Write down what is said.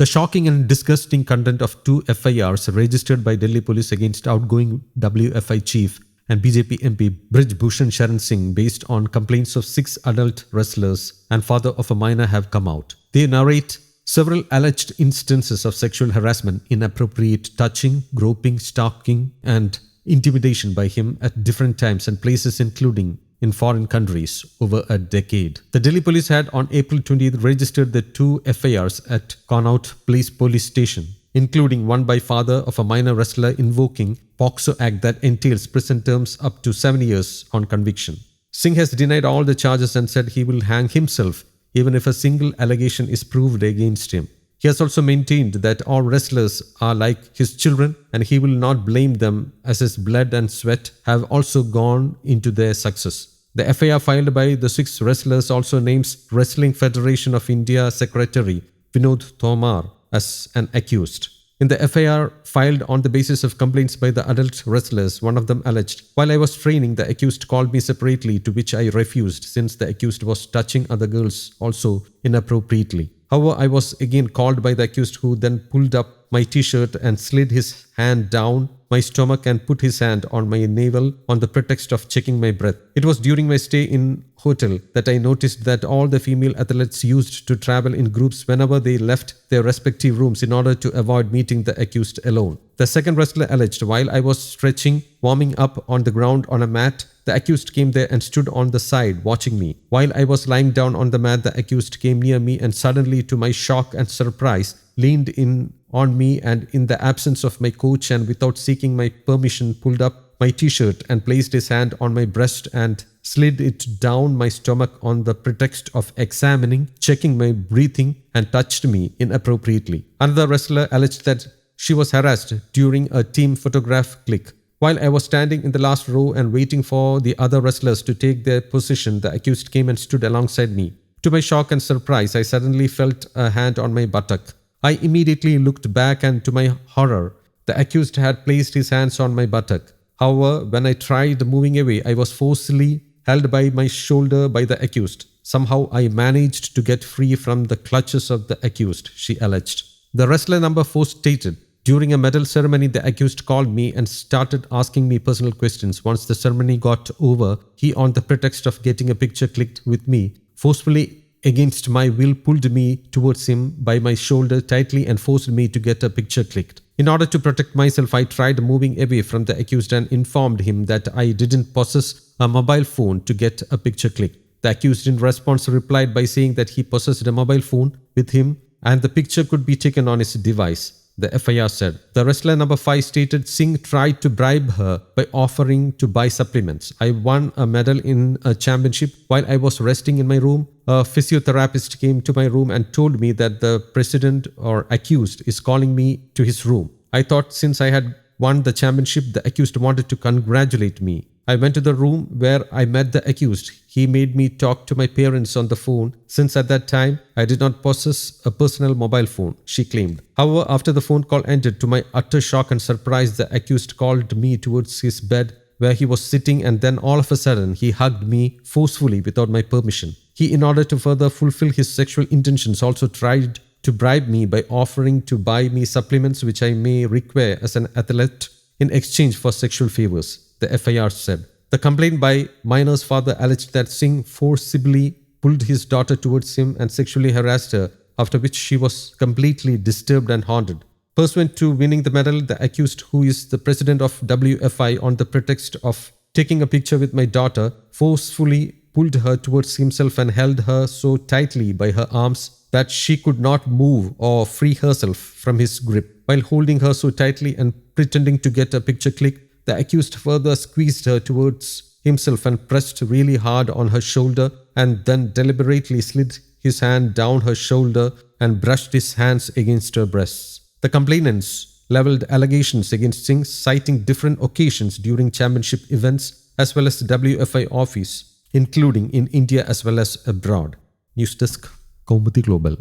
The shocking and disgusting content of 2 FIRs registered by Delhi police against outgoing WFI chief and BJP MP Brij Bhushan Sharan Singh based on complaints of 6 adult wrestlers and father of a minor have come out. They narrate several alleged instances of sexual harassment, inappropriate touching, groping, stalking and intimidation by him at different times and places including in foreign countries over a decade. The Delhi police had on April 20th registered the 2 FIRs at Connaught Place police station, including one by father of a minor wrestler invoking POCSO Act that entails prison terms up to 7 years on conviction. Singh has denied all the charges and said he will hang himself even if a single allegation is proved against him. He has also maintained that all wrestlers are like his children and he will not blame them as his blood and sweat have also gone into their success. The FIR filed by the 6 wrestlers also names Wrestling Federation of India Secretary Vinod Tomar as an accused. In the FIR filed on the basis of complaints by the adult wrestlers, one of them alleged, "While I was training, the accused called me separately, to which I refused since the accused was touching other girls also inappropriately. However, I was again called by the accused who then pulled up my t-shirt and slid his hand down my stomach and put his hand on my navel on the pretext of checking my breath. It was during my stay in hotel that I noticed that all the female athletes used to travel in groups whenever they left their respective rooms in order to avoid meeting the accused alone." The second wrestler alleged, "While I was stretching, warming up on the ground on a mat, the accused came there and stood on the side watching me. While I was lying down on the mat, the accused came near me and suddenly, to my shock and surprise, leaned in on me and in the absence of my coach and without seeking my permission pulled up my t-shirt and placed his hand on my breast and slid it down my stomach on the pretext of examining, checking my breathing and touched me inappropriately." Another wrestler alleged that she was harassed during a team photograph click. "While I was standing in the last row and waiting for the other wrestlers to take their position, the accused came and stood alongside me. To my shock and surprise, I suddenly felt a hand on my buttock. I immediately looked back and to my horror, the accused had placed his hands on my buttock. However, when I tried moving away, I was forcefully held by my shoulder by the accused. Somehow I managed to get free from the clutches of the accused," she alleged. The wrestler number 4 stated, "During a medal ceremony, the accused called me and started asking me personal questions. Once the ceremony got over, he, on the pretext of getting a picture clicked with me, forcefully against my will pulled me towards him by my shoulder tightly and forced me to get a picture clicked. In order to protect myself, I tried moving away from the accused and informed him that I didn't possess a mobile phone to get a picture clicked. The accused in response replied by saying that he possessed a mobile phone with him and the picture could be taken on his device," the FIR said. The wrestler number 5 stated, "Singh tried to bribe her by offering to buy supplements. I won a medal in a championship. While I was resting in my room, a physiotherapist came to my room and told me that the president or accused is calling me to his room. I thought since I had won the championship, the accused wanted to congratulate me. I went to the room where I met the accused. He made me talk to my parents on the phone since at that time I did not possess a personal mobile phone," she claimed. However, after the phone call ended, to my utter shock and surprise, the accused called me towards his bed where he was sitting and then all of a sudden he hugged me forcefully without my permission. He, in order to further fulfill his sexual intentions, also tried to bribe me by offering to buy me supplements which I may require as an athlete in exchange for sexual favors," the FIR said. The complaint by minor's father alleged that Singh forcibly pulled his daughter towards him and sexually harassed her, after which she was completely disturbed and haunted. Pursuant to winning the medal, the accused, who is the president of WFI, on the pretext of taking a picture with my daughter, forcefully pulled her towards himself and held her so tightly by her arms that she could not move or free herself from his grip. While holding her so tightly and pretending to get a picture click, the accused further squeezed her towards himself and pressed really hard on her shoulder and then deliberately slid his hand down her shoulder and brushed his hands against her breasts. The complainants leveled allegations against Singh, citing different occasions during championship events as well as the WFI office, including in India as well as abroad. News Desk, Kaumudy Global.